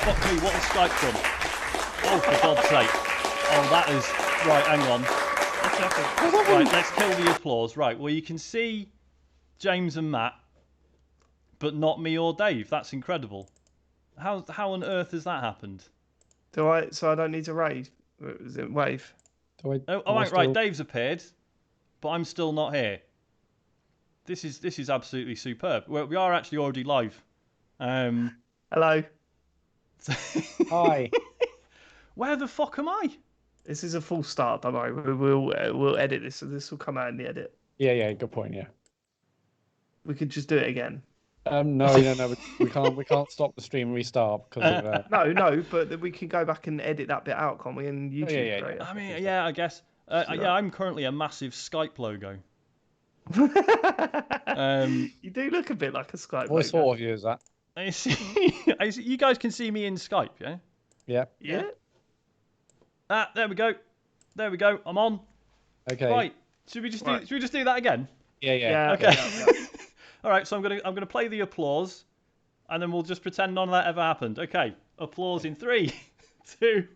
fuck me, what has Skype done? Oh, for God's sake. Oh, that is... Right, hang on. Right, let's kill the applause. Right, well, you can see James and Matt, but not me or Dave. That's incredible. How on earth has that happened? So I don't need to rave? Is it wave? Right, Dave's appeared, but I'm still not here. This is absolutely superb. We are actually already live. Hello. Hi. Where the fuck am I? This is a full start, don't worry. We'll edit this, so this will come out in the edit. Yeah, good point. Yeah. We could just do it again. No, we can't stop the stream and restart because of. No, but then we can go back and edit that bit out, can't we? And YouTube. Yeah. I mean, yeah, I guess. I'm currently a massive Skype logo. You do look a bit like a Skype What logo. sort of you is that? I see. You guys can see me in Skype, yeah? Yeah. There we go. I'm on. Okay. Right. Should we just do that again? Yeah. Okay. All right. So I'm gonna play the applause, and then we'll just pretend none of that ever happened. Okay. Applause in 3, 2,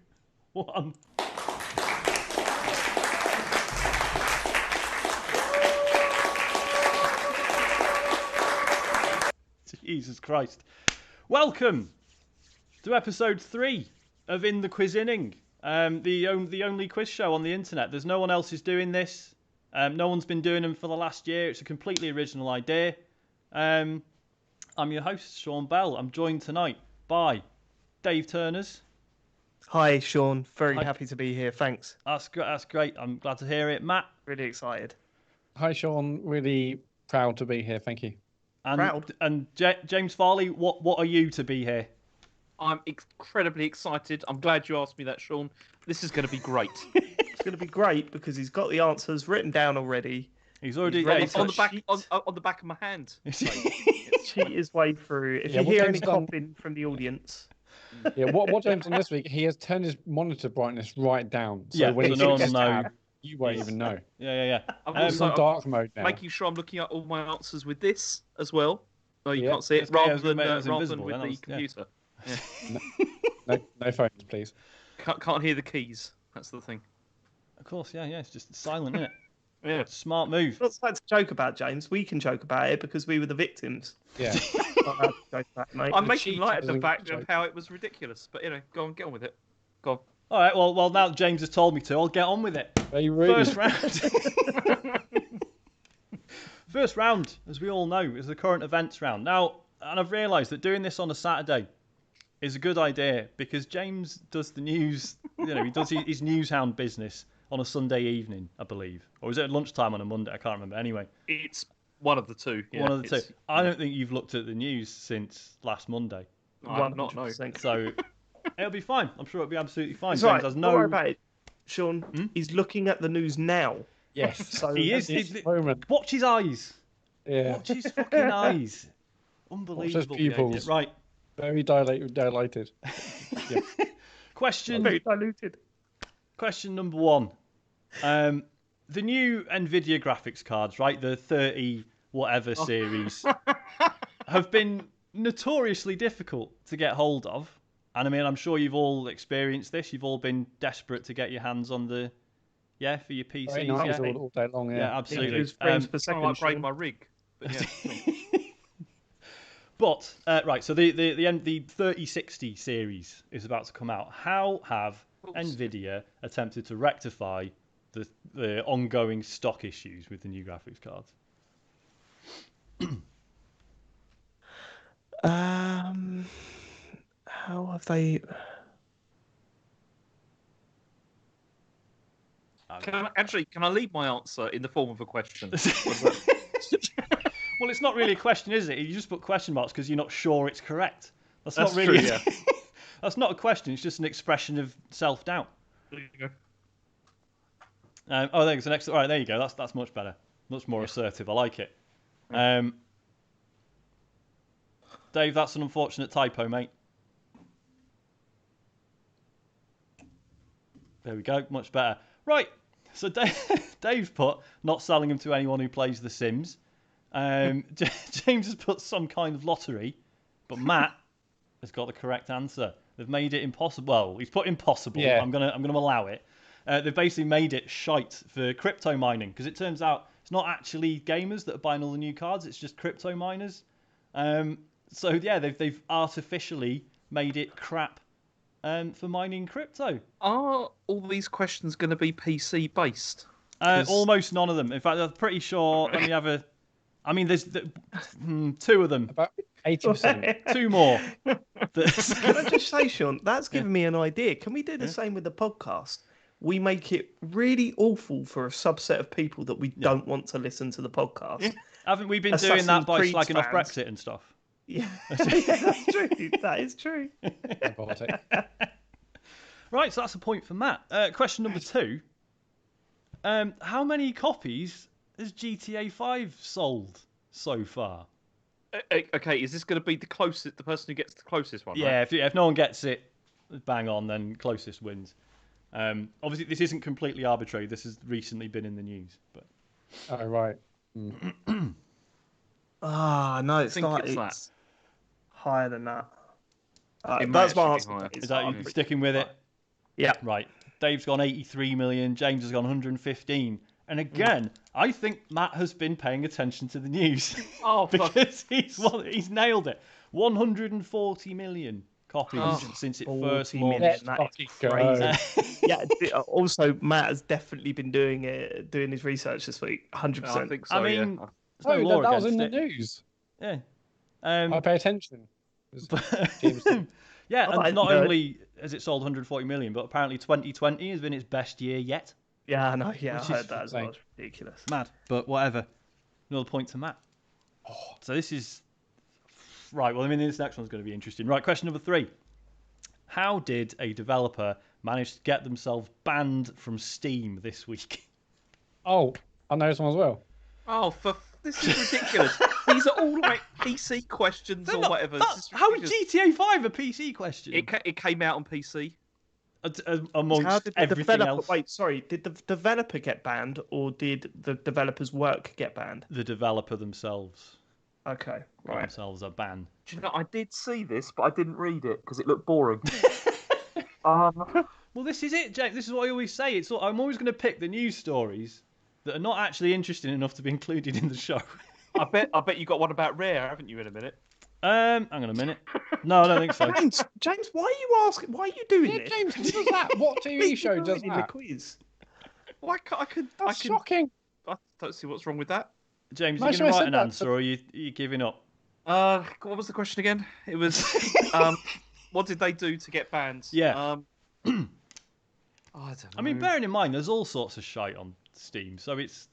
1. Jesus Christ. Welcome to episode 3 of In The Quizinning, the only quiz show on the internet. There's no one else who's doing this. No one's been doing them for the last year. It's a completely original idea. I'm your host, Sean Bell. I'm joined tonight by Dave Turners. Hi, Sean. Very Hi. Happy to be here. Thanks. That's great. I'm glad to hear it. Matt. Really excited. Hi, Sean. Really proud to be here. Thank you. Proud. And James Farley, what are you to be here? I'm incredibly excited. I'm glad you asked me that, Sean. This is going to be great. It's going to be great because he's got the answers written down already. He's already on the back of my hand. Cheat his way through. If you hear any coughing from the audience. Yeah, what James done this week? He has turned his monitor brightness right down. So when no one will know. You won't even know. Yeah. I'm It's on dark mode now. making sure I'm looking at all my answers with this as well. No, you Yeah. can't see it. It's Rather than invisible, with then the computer. No phones, please. Can't hear the keys. That's the thing. Of course, yeah. It's just silent, isn't it? Yeah. Smart move. Not something to joke about, James. We can joke about it because we were the victims. Yeah. Not allowed to joke about it, mate. I'm The making cheat light of the doesn't fact joke. of how it was ridiculous. But get on with it. Go on. All right. Well, now that James has told me to, I'll get on with it. Very rude. First round. First round, as we all know, is the current events round. Now, and I've realised that doing this on a Saturday is a good idea because James does the news. He does his news hound business on a Sunday evening, I believe, or is it at lunchtime on a Monday? I can't remember. Anyway, It's one of the two. Yeah, one of the two. I don't think you've looked at the news since last Monday, I'm not. No. 100%. so it'll be fine. I'm sure it'll be absolutely fine. It's James right. has Don't no. worry about it. Sean, he's looking at the news now. Yes. So He is. This moment. Watch his eyes. Yeah. Watch his fucking eyes. Unbelievable. pupils. Right. Very dilated. Yeah. Question very diluted. Question number 1. The new NVIDIA graphics cards, right, the 30 whatever series, have been notoriously difficult to get hold of. And I mean, I'm sure you've all experienced this. You've all been desperate to get your hands on for your PCs. Very nice yeah? all day long. Yeah, Yeah. absolutely. Frames per I'll second. upgrade Sean. my rig. But yeah. But right, so the 3060 series is about to come out. How have NVIDIA attempted to rectify the ongoing stock issues with the new graphics cards? How have they? Can I leave my answer in the form of a question? Well, it's not really a question, is it? You just put question marks because you're not sure it's correct. That's not True, really. yeah. That's not a question. It's just an expression of self-doubt. There you go. There's an extra. All right, there you go. That's much better. Much more assertive. I like it. Dave, that's an unfortunate typo, mate. There we go. Much better. Right. So Dave's put not selling them to anyone who plays The Sims. James has put some kind of lottery, but Matt has got the correct answer. They've made it impossible. Well, he's put impossible. Yeah. I'm gonna allow it. They've basically made it shite for crypto mining because it turns out it's not actually gamers that are buying all the new cards. It's just crypto miners. So yeah, they've artificially made it crap for mining crypto. Are all these questions going to be PC based? Almost none of them. In fact, I'm pretty sure. Let me have a. I mean, there's two of them. About 80%. Two more. Can I just say, Sean, that's given me an idea. Can we do the same with the podcast? We make it really awful for a subset of people that we don't want to listen to the podcast. Haven't we been doing that by Assassin's slagging Creed off fans. Brexit and stuff? Yeah, that's true. That is true. Right, so that's a point for Matt. Question number 2. How many copies has GTA 5 sold so far? Okay, is this going to be the person who gets the closest one? Yeah, Right? if no one gets it, bang on, then closest wins. Obviously, this isn't completely arbitrary. This has recently been in the news, but Oh, right. No, it's think not. it's that. It's higher than that. It might That's my actually be answer. higher. is that you sticking with it? Yeah. Right. Dave's gone 83 million. James has gone 115. And again, I think Matt has been paying attention to the news Oh, fuck. because he's nailed it. 140 million copies since it 40 first million. launched. That Fucking is go. crazy. Yeah. Also, Matt has definitely been doing his research this week. 100%. I think so. I mean, yeah. there's no Oh, law that was in against the it. news. Yeah. I pay attention. James did. Yeah, Oh, and not I know. only has it sold 140 million, but apparently 2020 has been its best year yet. Yeah, I know. Yeah, I Which heard is that as well. insane. It's ridiculous. Mad, but whatever. Another point to Matt. So this is right. Well, I mean, this next one's going to be interesting. Right, question number 3. How did a developer manage to get themselves banned from Steam this week? Oh, I know this one as well. Oh, this is ridiculous. These are all like PC questions or whatever. This is How is ridiculous. GTA 5 a PC question? It came out on PC. Amongst How did the everything developer? else. Wait, sorry. Did the developer get banned, or did the developer's work get banned? The developer themselves. Okay, Got right. themselves a ban. Do you know, I did see this, but I didn't read it because it looked boring. Well, this is it, James. This is what I always say. I'm always going to pick the news stories that are not actually interesting enough to be included in the show. I bet you got one about Rare, haven't you? In a minute. Hang on a minute. No, I don't think so. James, why are you asking? Why are you doing Yeah, this? James, who does that? What TV show does in the that? quiz? Why I could. That's shocking. I don't see what's wrong with that. James, No, are you sure, going to I write said an that, answer, or are you giving up? What was the question again? It was, what did they do to get banned? Yeah. I don't know. I mean, bearing in mind, there's all sorts of shite on Steam, so it's...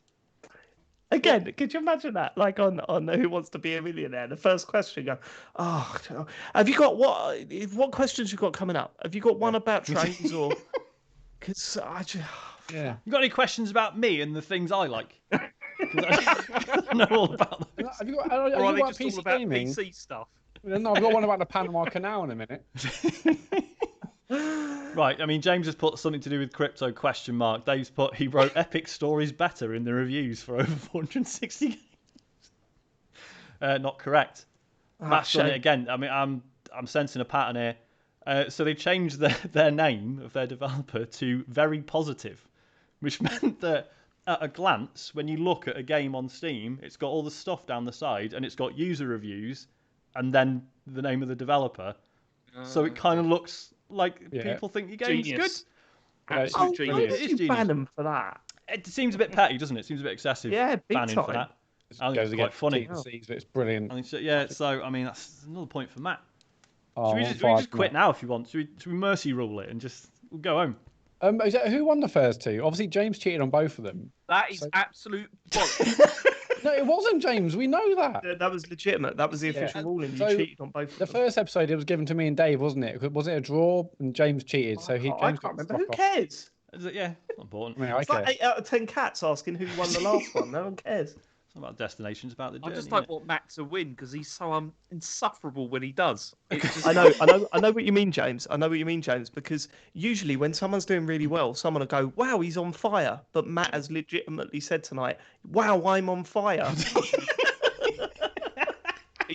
Again, could you imagine that? Like on Who Wants to Be a Millionaire, the first question, go, oh, have you got what questions you got coming up? Have you got one about trains or? Because I just, Yeah. You got any questions about me and the things I like? 'Cause I know all about them. Have you got, Or have are you they got just PC all about gaming? PC stuff? No, I've got one about the Panama Canal in a minute. Right, I mean, James has put something to do with crypto ? Dave's put he wrote epic stories better in the reviews for over 460 games. Not correct. Matt's done it shame. again. I mean, I'm sensing a pattern here. So they changed their name of their developer to Very Positive, which meant that at a glance, when you look at a game on Steam, it's got all the stuff down the side and it's got user reviews and then the name of the developer. So it kind of looks like people think your game's Genius. oh, Absolute why genius. It did is you genius. ban them for that? good. It seems a bit petty, doesn't it? It seems a bit excessive. Yeah, big banning for time. that. It I think goes it's against quite funny. T's and C's, but it's brilliant. I think so, yeah, so I mean that's another point for Matt. Oh, Should we I'm just fired, quit Matt. now if you want? Should we mercy rule it and just we'll go home? Who won the first two? Obviously, James cheated on both of them. That is absolute bollocks. No, it wasn't James. We know that. That was legitimate. That was the official ruling. You So, cheated on both of The them. first episode it was given to me and Dave, wasn't it? Was it a draw? And James cheated, so I James can't got remember. the Who fuck off. cares? Is it, yeah, not important. I mean, I It's like care. 8 out of 10 cats asking who won the last one. No one cares. It's not about destinations, about the I journey. just don't innit? want Matt to win because he's so insufferable when he does. It's just, I know what you mean, James. I know what you mean, James, because usually when someone's doing really well, someone will go, wow, he's on fire. But Matt has legitimately said tonight, wow, I'm on fire.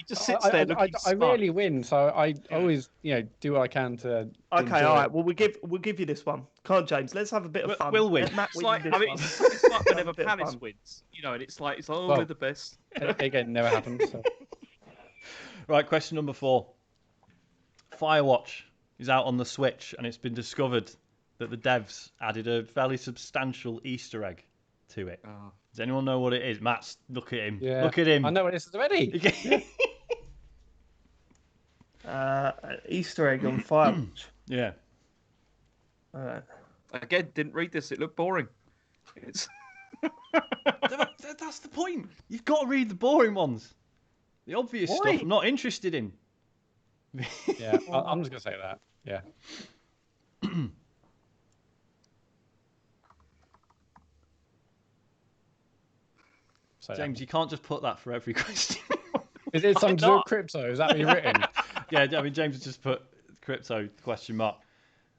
Just sits there looking I smug. rarely win, so I always, do what I can to. Okay, enjoy all right. it. Well, we'll give you this one. Come on, James. Let's have a bit of fun. Will we? Let Matt It's win like, this I mean, one. it's like whenever Have a bit of Palace fun. wins, and it's like, oh, Well, we're the best. Again, never happens. So. Right, question number 4. Firewatch is out on the Switch, and it's been discovered that the devs added a fairly substantial Easter egg to it. Oh. Does anyone know what it is? Matt, look at him. Yeah. Look at him. I know what this is already. Easter egg on Firewatch. Yeah. All right. Again, didn't read this. It looked boring. It's That's the point. You've got to read the boring ones. The obvious Why? stuff I'm not interested in. Yeah, I'm just gonna say that. Yeah. So, James, you can't just put that for every question. is it something to do with crypto? Is that what you've written? Yeah, I mean, James has just put crypto question mark.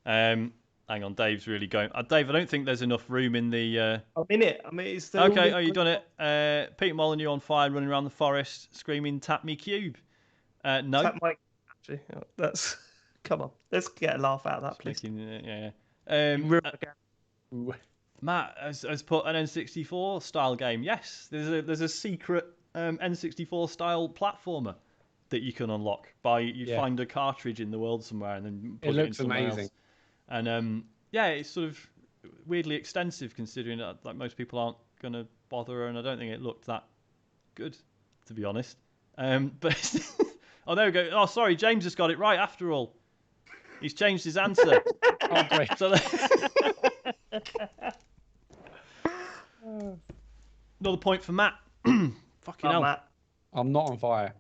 Hang on, Dave's really going. Dave, I don't think there's enough room in the. I'm in it. I mean, it's still. Okay, you done it. Peter Molyneux on fire, running around the forest, screaming, "Tap me cube." No. Tap my... Actually, that's. Come on, let's get a laugh out of that, please. Matt has put an N64 style game. Yes, there's a secret N64 style platformer that you can unlock by find a cartridge in the world somewhere and then put it in somewhere else. And it's sort of weirdly extensive considering that like most people aren't going to bother, and I don't think it looked that good, to be honest. But oh, there we go. Oh, sorry, James has got it right after all. He's changed his answer. Oh, great. So another point for Matt. Fucking hell. Matt. I'm not on fire.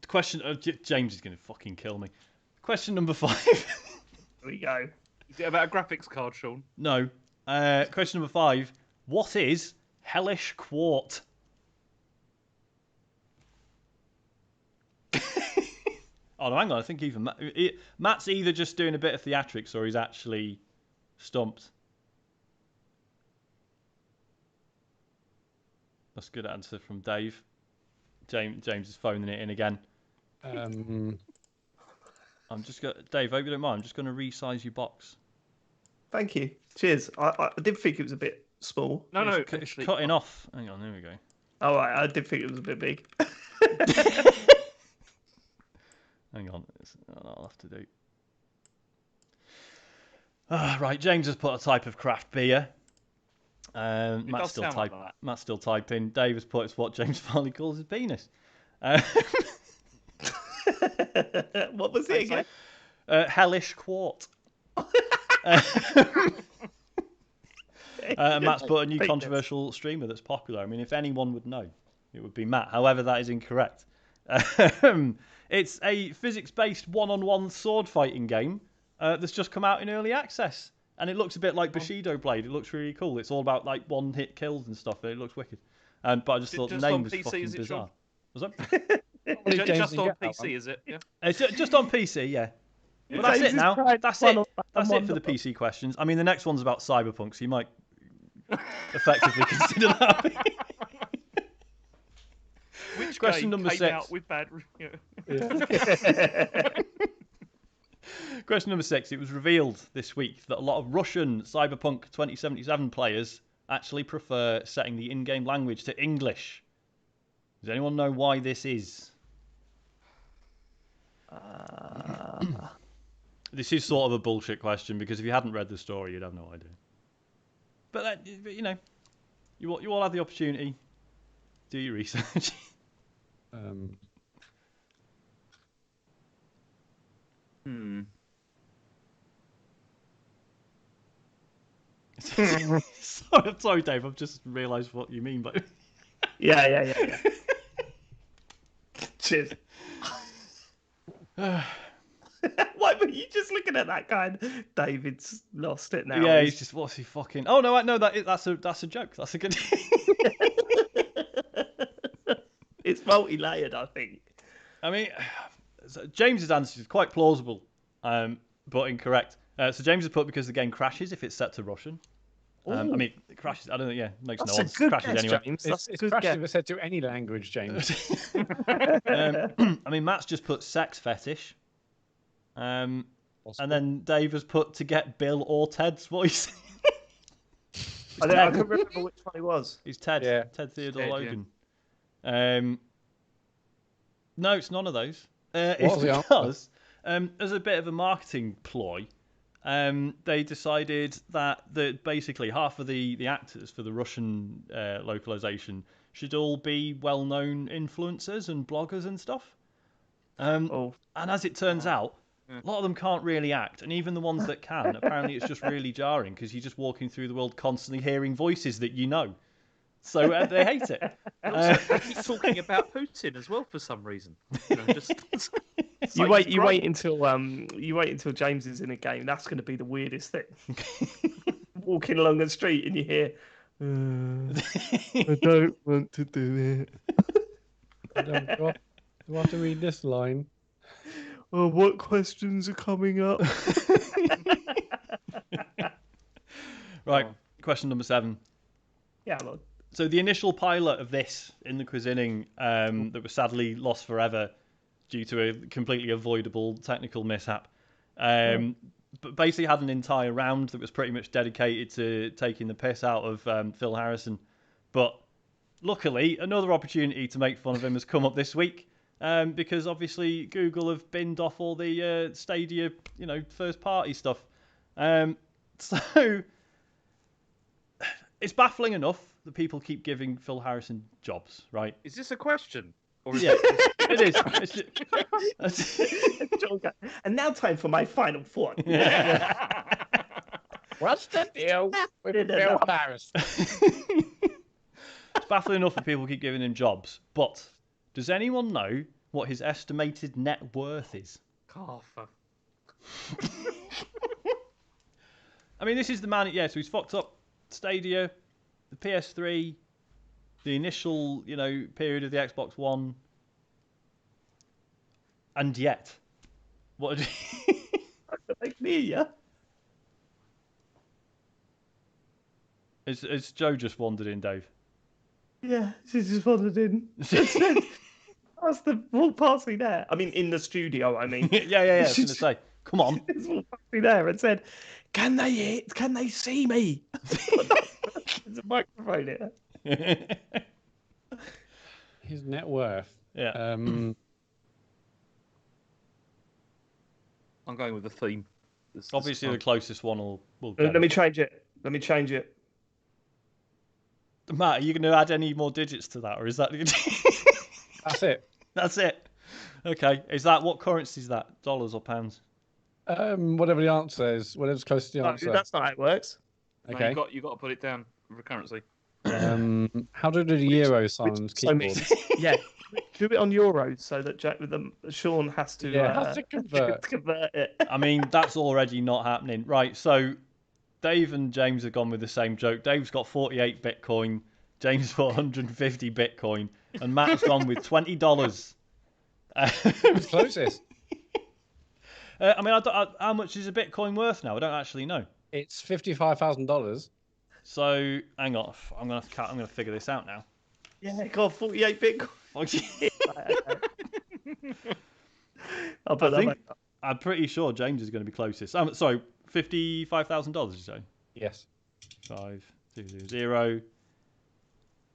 The question. James is going to fucking kill me. Question number 5. Here we go. Is it about a graphics card, Sean? No. Question number 5. What is hellish quart? Oh no, hang on. I think even Matt's either just doing a bit of theatrics or he's actually stumped. That's a good answer from Dave. James is phoning it in again. I'm just going Dave, I hope you don't mind. I'm just going to resize your box. Thank you. Cheers. I did think it was a bit small. No, It's cutting off. Hang on, there we go. All right, I did think it was a bit big. Hang on, I'll have to do. Right, James has put a type of craft beer. Matt's still typing. Dave has put it's what James Farley calls his penis. What was it again? Hellish quart. Matt's put a new controversial streamer that's popular. I mean, if anyone would know, it would be Matt. However, that is incorrect. It's a physics-based one-on-one sword fighting game that's just come out in early access, and it looks a bit like Bushido Blade. It looks really cool. It's all about like one-hit kills and stuff. It looks wicked. But I just thought the name was fucking bizarre. Was it? Just on PC, is it? Yeah. It's just on PC, yeah. But that's it now. That's it. That's it for the PC questions. I mean, the next one's about Cyberpunk, so you might effectively consider that. Which Question game number came 6. out with bad review? Question number 6. It was revealed this week that a lot of Russian Cyberpunk 2077 players actually prefer setting the in-game language to English. Does anyone know why this is? This is sort of a bullshit question because if you hadn't read the story, you'd have no idea. But you know, you all have the opportunity. Do your research. Sorry, Dave. I've just realised what you mean, but Yeah. Cheers. Why were you just looking at that guy? David's lost it now. Yeah, he's just what's he fucking? Oh no, that's a joke. That's a good. It's multi-layered, I think. I mean, James's answer is quite plausible, but incorrect. So James has put because the game crashes if it's set to Russian. I mean, it crashes. I don't know. Yeah, makes That's no a odds. good Crashes guess, anyway. James. That's a It's good crashes guess. if it's said to any language, James. I mean, Matt's just put sex fetish. And then Dave has put to get Bill or Ted's voice. I can remember which one it was. He's Ted. Yeah. Ted Theodore Ted, Logan. No, it's none of those. What's the Because, as a bit of a marketing ploy, they decided that basically half of the actors for the Russian localization should all be well-known influencers and bloggers and stuff. And as it turns out, a lot of them can't really act, and even the ones that can, apparently it's just really jarring because you're just walking through the world constantly hearing voices that you know. So they hate it. They keep talking about Putin as well for some reason. You know, just You wait until James is in a game. That's going to be the weirdest thing. Walking along the street and you hear, I don't want to do it. Do I have to read this line? Oh, what questions are coming up? Right, question number 7. Yeah, Lord. So the initial pilot of this In The Quizinning that was sadly lost forever due to a completely avoidable technical mishap, but basically had an entire round that was pretty much dedicated to taking the piss out of Phil Harrison. But luckily, another opportunity to make fun of him has come up this week. Because obviously Google have binned off all the Stadia, first party stuff. So it's baffling enough that people keep giving Phil Harrison jobs, right? is this a question? Or is Yeah, it is. And now time for my final thought. What's the deal with Phil Harris? It's baffling enough that people keep giving him jobs, but does anyone know what his estimated net worth is? Carver. I mean, this is the man. Yeah, so he's fucked up Stadia, the PS3, the initial, period of the Xbox One, and yet, what did he... Like me, yeah. Has Joe just wandered in, Dave? Yeah, she just wandered in. That's the walk past me there. I mean, in the studio. I mean, yeah. I was going to say, come on. She's walked past me there and said, "Can they see me?" There's a microphone here. His net worth. Yeah. I'm going with the theme. Obviously, the closest one will Let go. me change it. Matt, are you going to add any more digits to that, or is that... That's it. That's it. Okay. Is that... What currency is that? Dollars or pounds? Whatever the answer is, whatever's close to the answer. That's not how it works. Okay. No, you got to put it down for currency. How do the euro signs keyboard? Yeah, do it on euros so that Sean has to, has to convert. convert it. I mean, that's already not happening. Right, so Dave and James have gone with the same joke. Dave's got 48 Bitcoin, James got 150 Bitcoin, and Matt's gone with $20. Who's closest? I mean, how much is a Bitcoin worth now? I don't actually know. It's $55,000. So, hang on. I'm gonna figure this out now. Yeah, got 48 Bitcoin. I'm pretty sure James is going to be closest. Sorry, $55,000. You say? Yes. 5200.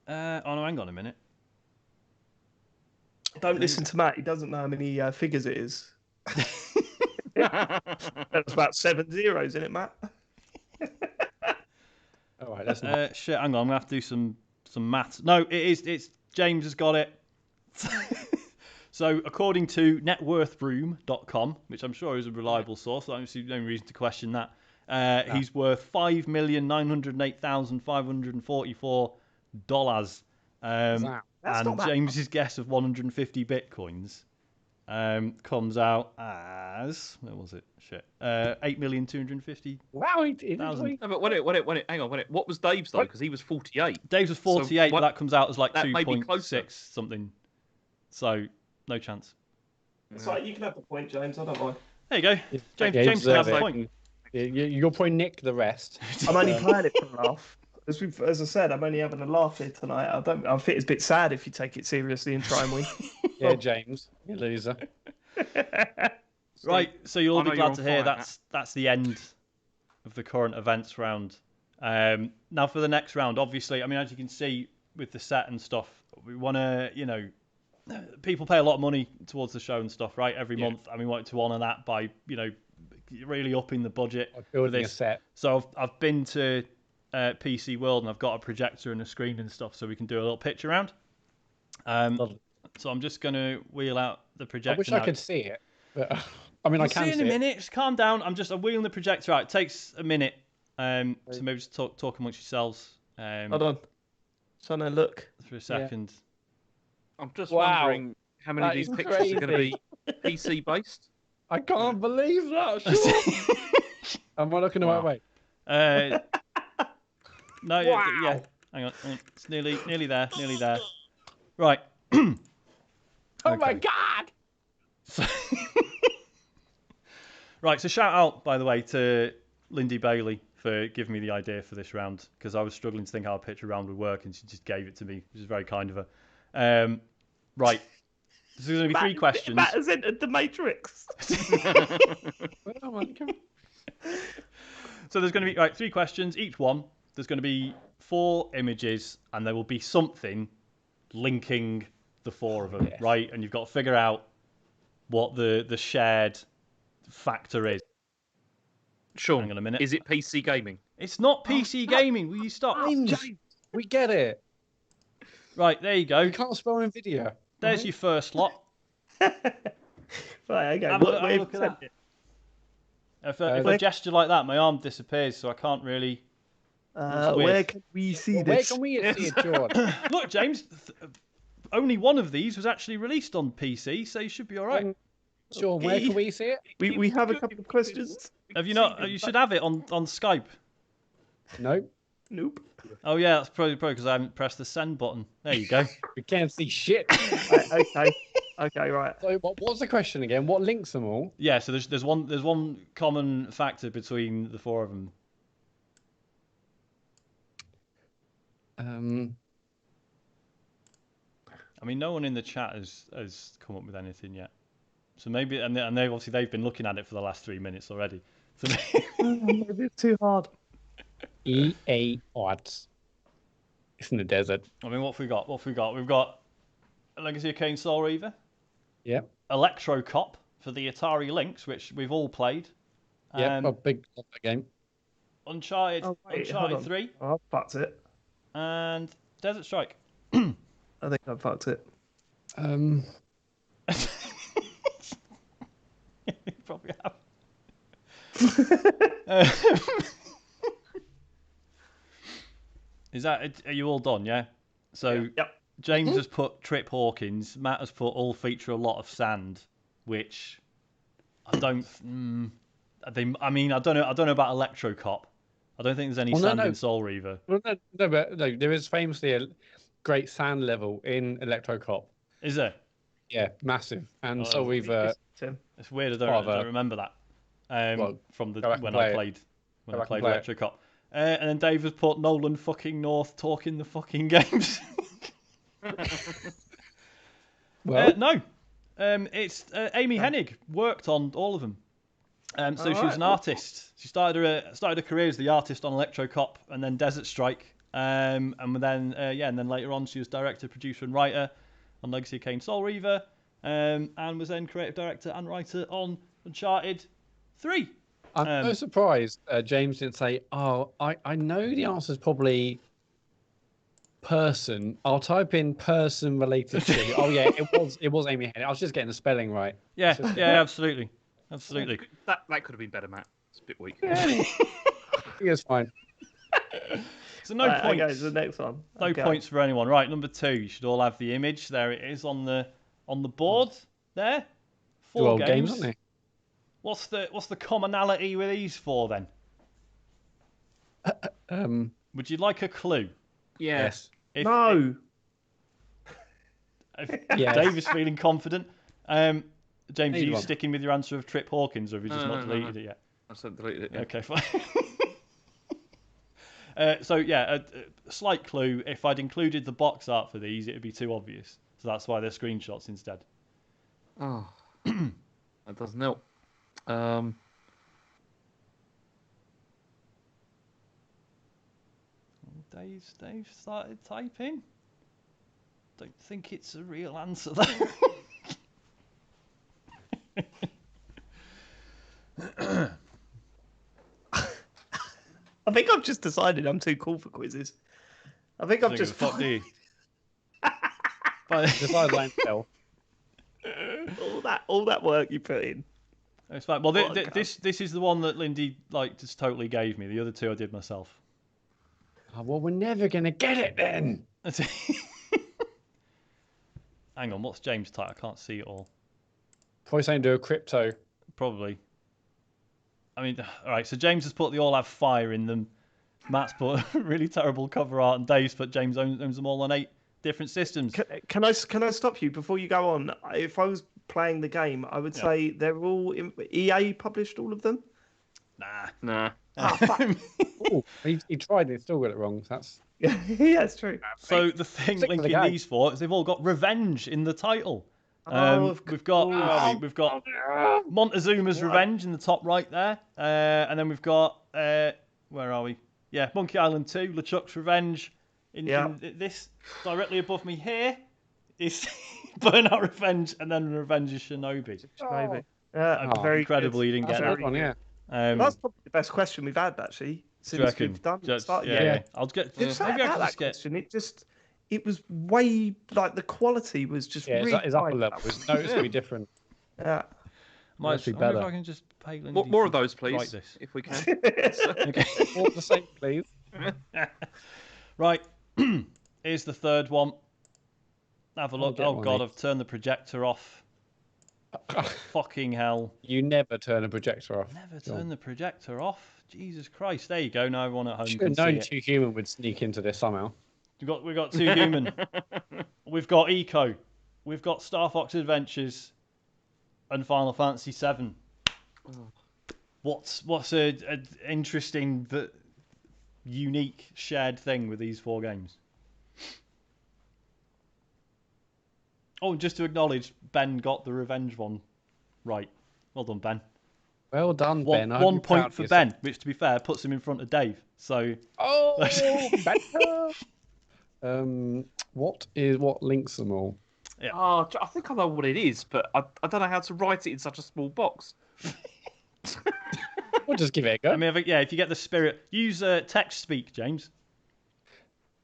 Oh no, hang on a minute. Don't listen to Matt. He doesn't know how many figures it is. That's about 7 zeros, isn't it, Matt? All right, that's shit. Hang on, I'm gonna have to do some maths. No, it's James has got it. So, according to networthroom.com, which I'm sure is a reliable source, so I don't see no reason to question that, he's worth $5,908,544. wow. And James's guess of 150 bitcoins comes out as, where was it? Shit, 8,250,000. Wow, he did. No, but hang on. What was Dave's though? Because he was 48. Dave's was 48, So but that comes out as like that may be closer. 2.6 something. So, no chance. That's right. You can have the point, James. I don't mind. There you go. James can have the point. You'll probably nick the rest. I'm only playing it for a laugh. As I said, I'm only having a laugh here tonight. I think it's a bit sad if you take it seriously and try and win. Yeah, James, you loser. Right, so you'll all I be know glad you're to on hear fire, that's the end of the current events round. Now for the next round, obviously, I mean, as you can see with the set and stuff, we want to, people pay a lot of money towards the show and stuff, right? Every month, and we want to honour that by, really upping the budget for Building a this. set. So I've been to PC World and I've got a projector and a screen and stuff, so we can do a little pitch around. So I'm just going to wheel out the projector. I wish I could see it, but I mean, I can see it in a minute. Just calm down. I'm wheeling the projector out. It takes a minute. So maybe just talk amongst yourselves. Hold on. Trying to look for a second. I'm just wondering how many of these pictures are going to be PC based. I can't believe that. Sure. Am I looking the right way? No, yeah. Hang on. It's nearly there. Nearly there. Right. Oh my God! Right, so shout out, by the way, to Lindy Bailey for giving me the idea for this round, because I was struggling to think how a picture round would work, and she just gave it to me, which is very kind of her. Right, so there's going to be 3 questions. Matt has entered the Matrix. So there's going to be 3 questions, each one. There's going to be 4 images, and there will be something linking the 4 of them, right? And you've got to figure out what the shared factor is. Sean, hang on a minute. Is it PC gaming? It's not PC gaming. Will you stop? James, we get it. Right, there you go. You can't spell Nvidia. There's your first lot. Right, okay. Have a look at that. If I gesture like that, my arm disappears, so I can't really. Where can we see this? Where can we see it, George? Look, James. Only one of these was actually released on PC, so you should be all right. Sure. Where can we see it? We have a couple of questions. Have you not? You should have it on Skype. Nope. Nope. Oh yeah, that's probably because I haven't pressed the send button. There you go. We can't see shit. Right, okay, right. So what's the question again? What links them all? Yeah, so there's one common factor between the 4 of them. I mean, no one in the chat has come up with anything yet. So maybe, and they've been looking at it for the last 3 minutes already. So maybe it's too hard. EA odds. It's in the desert. I mean, what have we got? We've got Legacy of Kain Soul Reaver. Yep. Electro Cop for the Atari Lynx, which we've all played. Yep, a big game. Uncharted 3. Oh, I fucked it. And Desert Strike. I think I fucked it. You probably have. Are you all done? Yeah. So yep. James has put Trip Hawkins. Matt has put all feature a lot of sand, which I don't. I mean, I don't know about Electro Cop. I don't think there's any sand in Soul Reaver. Well, but there is famously a great sand level in Electro Cop. Is there? Yeah, massive. And Soul Reaver. It's weird. I don't remember that. From when I played Electro Cop. And then Dave has put Nolan fucking North talking the fucking games. No. It's Amy Hennig worked on all of them. So she was an artist. She started her career as the artist on Electro Cop and then Desert Strike. And then later on she was director, producer, and writer on Legacy of Kain Soul Reaver. And was then creative director and writer on Uncharted 3. I'm so surprised James didn't say, "Oh, I know the answer is probably person." I'll type in person related to. Oh yeah, it was Amy Hennig. I was just getting the spelling right. Yeah, absolutely. That could have been better, Matt. It's a bit weak. Yeah. It's fine. So no points. Okay, the next one. No points for anyone. Right, number 2. You should all have the image. There it is on the board. There. 4 games. Aren't they? What's the commonality with these 4 then? Would you like a clue? Yes. No. Dave is feeling confident. James, are you sticking with your answer of Trip Hawkins, or have you just not deleted it yet? I said deleted it. Yeah. Okay, fine. So yeah, a slight clue. If I'd included the box art for these, it would be too obvious. So that's why they're screenshots instead. Oh, that doesn't help. Dave started typing. Don't think it's a real answer though. I think I've just decided I'm too cool for quizzes. I think I've just fuck do you? Decide landfill. all that work you put in. It's fine. Well, this is the one that Lindy just totally gave me. The other two I did myself. Oh, well, we're never gonna get it then. Hang on, what's James type? I can't see it all. Probably saying do a crypto. Probably. I mean, all right. So James has put they all have fire in them. Matt's put really terrible cover art, and Dave's put James owns them all on 8 different systems. Can I stop you before you go on? If I was playing the game, I would say they're all EA published all of them. Nah. Ah, fuck. Oh, he tried it, still got it wrong. That's Yeah, it's true. So the thing Stick with the linking game. these four is they've all got revenge in the title. We've got Montezuma's Revenge in the top right there, and then we've got where are we? Yeah, Monkey Island 2, LeChuck's Revenge. In this directly above me here is Burnout Revenge, and then Revenge of Shinobi. Maybe. Very Incredible, good. you didn't get a that. good one, yeah. That's probably the best question we've had actually since we've done started. Yeah. I'll get. Just Maybe I about can that just get. question. It was way the quality was just really his upper high. level was noticeably different. Yeah. Might be I wonder better. if I can just pay Lindy More to of those, please, write this. if we can. Okay. All the same, please. Right. Here's the third one. Have a look. get Oh one, god, mate. I've turned the projector off. Fucking hell. You never turn a projector off. Never turn the projector off. Jesus Christ. There you go. Now everyone at home Should can have see known it. Two Human would sneak into this somehow. We've got Two Human. We've got Eco. We've got Star Fox Adventures and Final Fantasy VII. What's a interesting unique shared thing with these 4 games? Oh, just to acknowledge, Ben got the Revenge one right. Well done, Ben. Well done, Ben. I hope One you're point proud for of yourself. Ben, which to be fair puts him in front of Dave. So Oh, better. What links them all? Yeah. Oh, I think I know what it is, but I don't know how to write it in such a small box. We'll just give it a go. I mean, if you get the spirit, use text speak, James.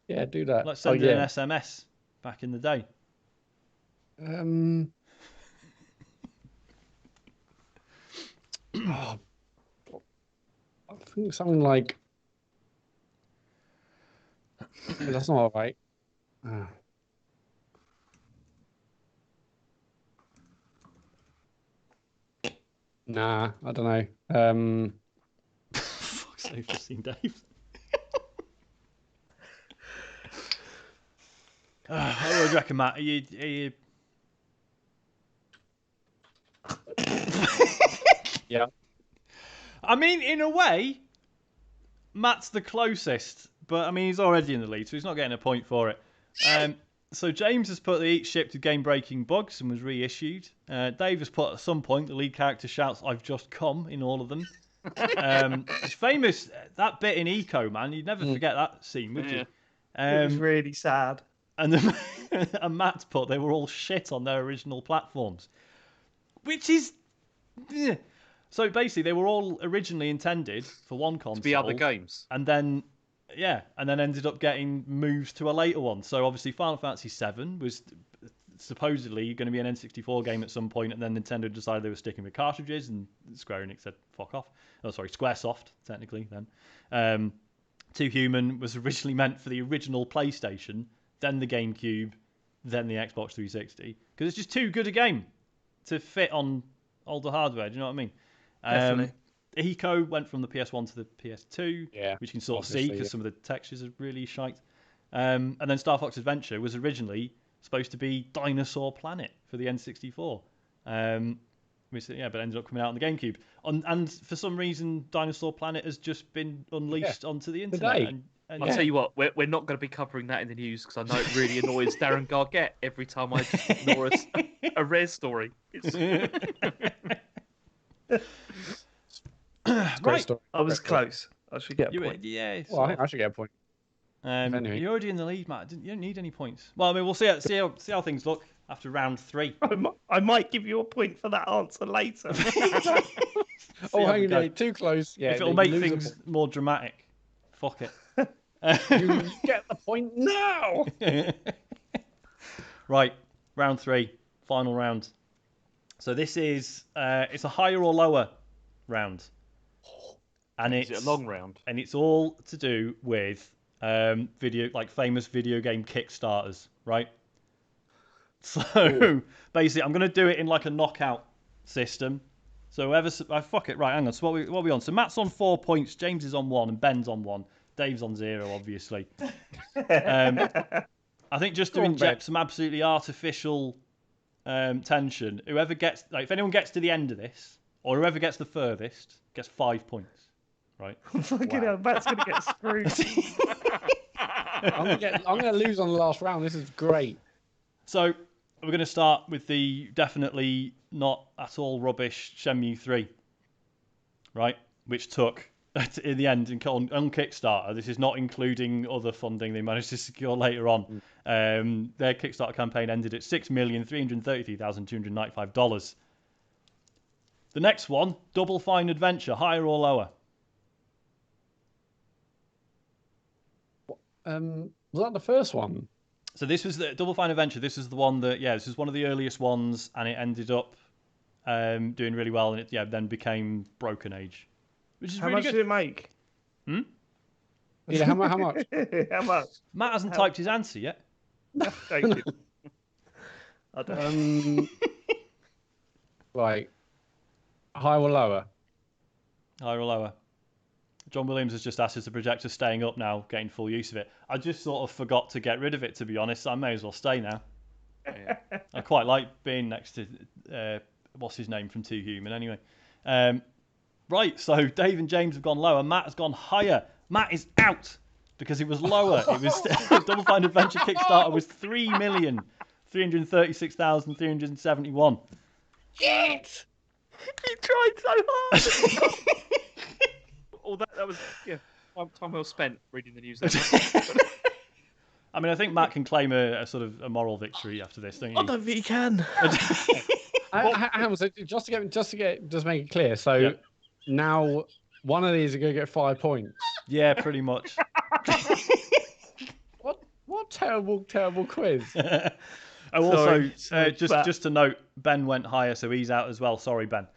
Yeah, do that. Let's send it an SMS back in the day. I think something like. That's not right. Nah, I don't know. Fuck's sake, I've seen Dave. What do you reckon, Matt? Are you... Yeah. I mean, in a way, Matt's the closest, but I mean, he's already in the lead, so he's not getting a point for it. So James has put the each shipped with game-breaking bugs and was reissued. Dave has put at some point the lead character shouts, "I've just come" in all of them. It's famous, that bit in Eco, man. You'd never forget that scene, would you? It was really sad. And Matt's put they were all shit on their original platforms, which is... So basically, they were all originally intended for one console. To be other games. And then, ended up getting moved to a later one. So obviously, Final Fantasy VII was supposedly going to be an N64 game at some point, and then Nintendo decided they were sticking with cartridges, and Square Enix said, fuck off. Oh, sorry, Squaresoft, technically, then. Two Human was originally meant for the original PlayStation, then the GameCube, then the Xbox 360. Because it's just too good a game to fit on older hardware, do you know what I mean? Definitely. Eco went from the PS1 to the PS2, Yeah, which you can sort of see obviously, because yeah. some of the textures are really shite. And then Star Fox Adventure was originally supposed to be Dinosaur Planet for the N64. but it ended up coming out on the GameCube. And for some reason, Dinosaur Planet has just been unleashed onto the internet. Today. And I'll tell you what, we're not going to be covering that in the news because I know it really annoys Darren Gargett every time I just ignore a rare story. Great story. I was close. I should get a point. Yeah. Well, I think I should get a point. Anyway. You're already in the lead, Matt. You don't need any points. Well, I mean, we'll see how things look after round 3. I might give you a point for that answer later. Hang on, too close. Yeah, if it'll make things more dramatic, fuck it. You get the point now. Right, round 3, final round. So this is it's a higher or lower round, and it's a long round, and it's all to do with famous video game Kickstarters, right? So basically, I'm going to do it in like a knockout system. So whoever, fuck it, right? Hang on. So what are we on? So Matt's on 4 points, James is on 1, and Ben's on 1. Dave's on 0, obviously. I think just to inject some absolutely artificial tension, whoever gets, if anyone gets to the end of this, or whoever gets the furthest, gets 5 points, right? Fucking hell, Matt's gonna get screwed. I'm gonna lose on the last round. This is great. So we're going to start with the definitely not at all rubbish Shenmue 3, right? Which took, in the end, on Kickstarter, this is not including other funding they managed to secure later on. Their Kickstarter campaign ended at $6,333,295. The next one, Double Fine Adventure, higher or lower? Was that the first one? So this was the Double Fine Adventure. This is the one that, this is one of the earliest ones, and it ended up doing really well, and it then became Broken Age, which is how really much good. did it make? Yeah, how much? How much? Matt hasn't typed his answer yet. Thank you. I don't. Right, higher or lower? Higher or lower? John Williams has just asked us the projector staying up now, getting full use of it. I just sort of forgot to get rid of it, to be honest. I may as well stay now. Yeah. I quite like being next to what's his name from Too Human, anyway. Right, so Dave and James have gone lower. Matt has gone higher. Matt is out because it was lower. It was Double Fine Adventure Kickstarter was 3,336,371. Shit! He tried so hard. Oh, that was time well spent reading the news. I mean, I think Matt can claim a sort of a moral victory after this, don't you? I don't think he can. Hang on, so just make it clear. So now one of these are going to get 5 points. Yeah, pretty much. What terrible quiz. Also, just to note, Ben went higher, so he's out as well. Sorry, Ben.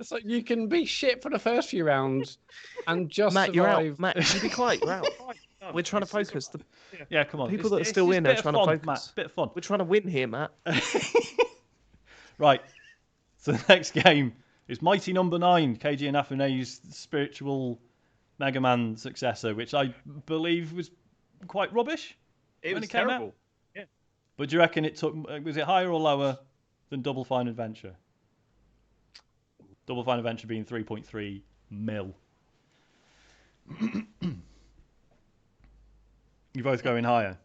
So you can be shit for the first few rounds and just Matt, survive. you're out. Matt, you be quiet. You're out. We're trying to focus. Yeah, come on. People that are still in are trying to focus. Matt, bit of fun. We're trying to win here, Matt. Right. So the next game is Mighty Number 9, Keiji Inafune's spiritual Mega Man successor, which I believe was quite rubbish when it came terrible. out. Yeah. But do you reckon was it higher or lower than Double Fine Adventure? Double Fine Adventure being 3.3 mil. You're both going higher.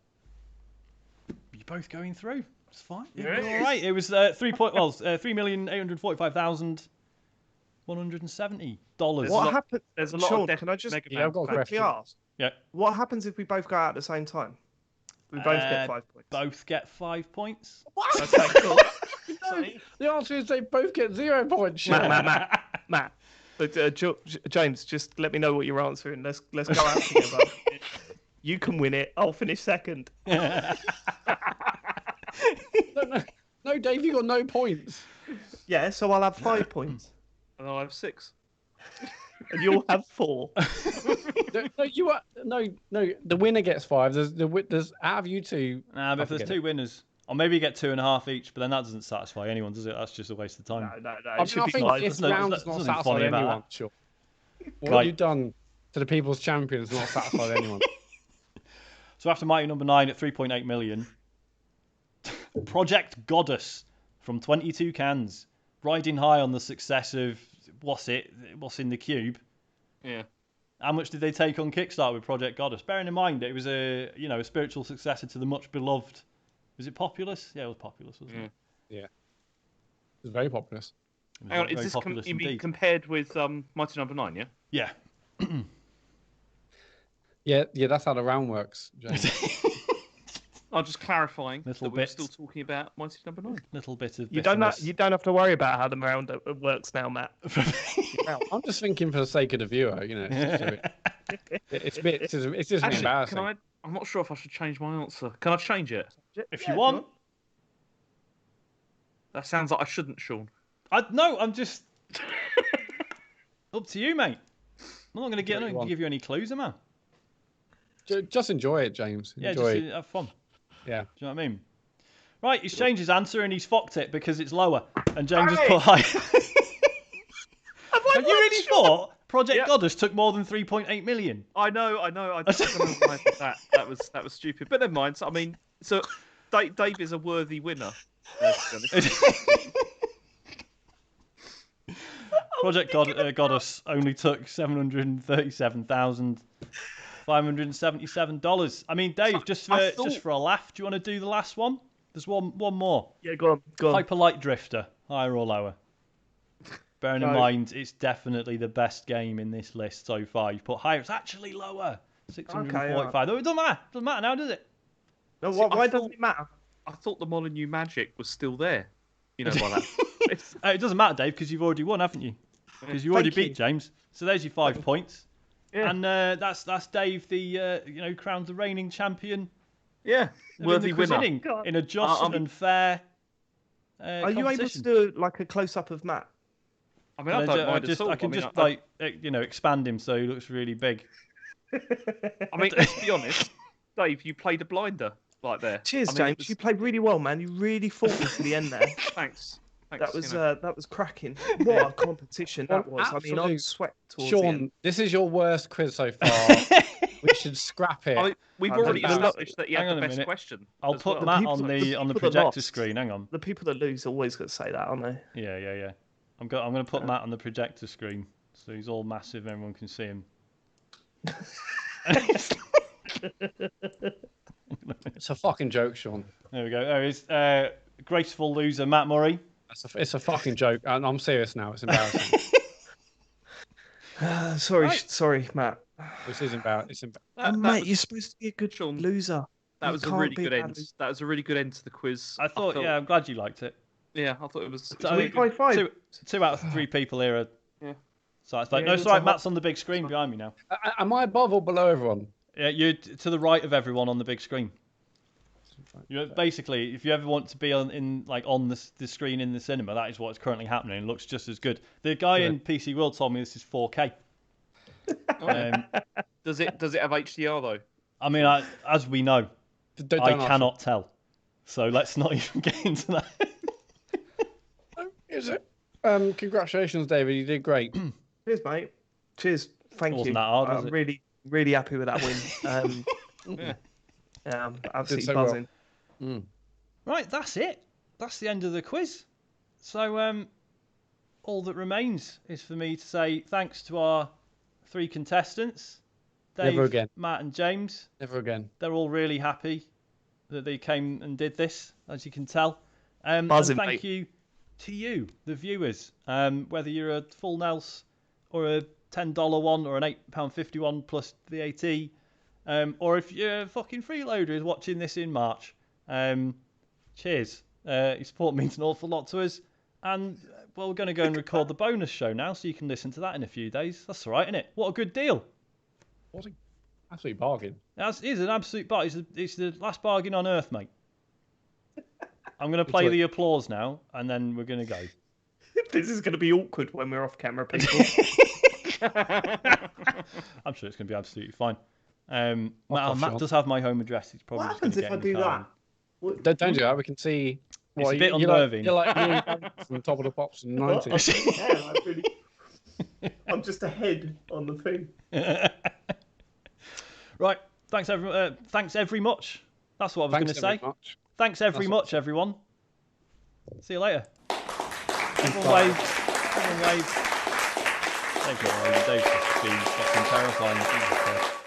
You're both going through. It's fine. Yeah, all right. It was $3,845,170. What happened? There's a lot Sean, of can I just I've got a quickly question. ask? Yeah. What happens if we both go out at the same time? We both get 5 points. Both get 5 points. Okay, cool. The answer is they both get 0 points. Matt. But James, just let me know what you're answering. Let's go out together. You can win it. I'll finish second. No, Dave, you got no points. Yeah, so I'll have 5 points. And I'll have 6. And you'll have 4. No. The winner gets 5. There's out of you two. Nah, but if there's 2 winners, or maybe you get 2.5 each, but then that doesn't satesatisfy anyone, does it? That's just a waste of time. No. I think this round does not satisfy anyone. Sure. What you've done to the People's Champion has not satisfied anyone. So after Mighty Number 9 at 3.8 million, Project Goddess from 22 cans, riding high on the success of what's in the cube. Yeah. How much did they take on Kickstarter with Project Goddess? Bearing in mind it was a spiritual successor to the much beloved. Was it Populous? Yeah, it was Populous, wasn't it? Yeah. It was very populous. Hang on, is this you mean compared with Mighty Number 9? Yeah. Yeah. Yeah, that's how the round works, James. I'm just clarifying that we're bit. still talking about Mighty Number 9. Little bit of You don't have to worry about how the round works now, Matt. I'm just thinking for the sake of the viewer, it's just Actually, embarrassing. I'm not sure if I should change my answer. Can I change it? If you want. That sounds like I shouldn't, Sean. No, I'm just up to you, mate. I'm not going to give you any clues, am I? Just enjoy it, James. Enjoy just have fun. Yeah. Do you know what I mean? Right, he's changed his answer and he's fucked it because it's lower. And James has put higher. Have you really thought Project Goddess took more than 3.8 million? I know. I just don't know why I did that. That was stupid. But never mind. So, I mean, Dave is a worthy winner. Project Goddess only took $737,577. I mean, Dave, just for a laugh, do you want to do the last one? There's one more. Yeah, go on. Hyperlight Drifter, higher or lower? Bearing in mind, it's definitely the best game in this list so far. You've put higher. It's actually lower. 645. Okay, It doesn't matter. Doesn't matter now, does it? No, why doesn't it matter? I thought the Molyneux Magic was still there. You know, by that. It doesn't matter, Dave, because you've already won, haven't you? Because you already beat James. So there's your 5 points. Yeah. And that's Dave, the crowned the reigning champion. Yeah, worthy winner in a just and fair. Are you able to do like a close up of Matt? I mean, I don't mind at all. I can expand him so he looks really big. I mean, let's be honest, Dave, you played a blinder right there. Cheers, James. You played really well, man. You really fought me to the end there. Thanks. That was cracking. What a competition that was. I mean, I sweat towards the end. Sean, this is your worst quiz so far. We should scrap it. I mean, we've already established that you had the best question. I'll put Matt on the projector screen. Hang on. The people that lose always got to say that, aren't they? Yeah. I'm going to put Matt on the projector screen so he's all massive and everyone can see him. It's a fucking joke, Sean. There we go. There is graceful loser Matt Murray. It's a fucking joke. And I'm serious now. It's embarrassing. Sorry, Matt. This is embarrassing. Matt, you're supposed to be a good loser. That was a really good end. That was a really good end to the quiz. I thought, yeah, I'm glad you liked it. Yeah, I thought it was. Two out of 3 people here are. Yeah. So it's like, no, sorry, Matt's on the big screen behind me now. Am I above or below everyone? Yeah, you're to the right of everyone on the big screen. Basically, if you ever want to be on the screen in the cinema, that is what's currently happening. It looks just as good. The guy in PC World told me this is 4K. Does it have HDR though? I mean, as we know, I cannot tell. So let's not even get into that. Is it? Congratulations, David. You did great. Cheers, mate. Cheers. Thank you. Wasn't that hard, was I'm it? really, really happy with that win. I'm absolutely buzzing. Well. Right, that's it. That's the end of the quiz. So all that remains is for me to say thanks to our 3 contestants. Dave, Never again. Matt and James. Never again. They're all really happy that they came and did this, as you can tell. Buzzing, and thank you to you, the viewers. Whether you're a full Nels or a $10 one or an £8.50 one plus VAT, or if you're a fucking freeloader who's watching this in March, cheers. Your support means an awful lot to us. And we're going to go and record the bonus show now, so you can listen to that in a few days. That's all right, isn't it? What a good deal. What an absolute bargain. It is an absolute bargain. It's the last bargain on earth, mate. I'm going to play the applause now, and then we're going to go. This is going to be awkward when we're off camera, people. I'm sure it's going to be absolutely fine. Matt does have my home address. He's probably What just going happens to if get I in the do car. that? Don't do that. We can see. It's a bit unnerving. You're like from top of the pops in the 90s. Yeah, I'm just ahead on the thing. Right. Thanks every much. That's what I was going to say. Thanks much, everyone. See you later. Everyone waves. Everyone waves. Dave's not waving. Dave's just being fucking terrifying. Jesus Christ.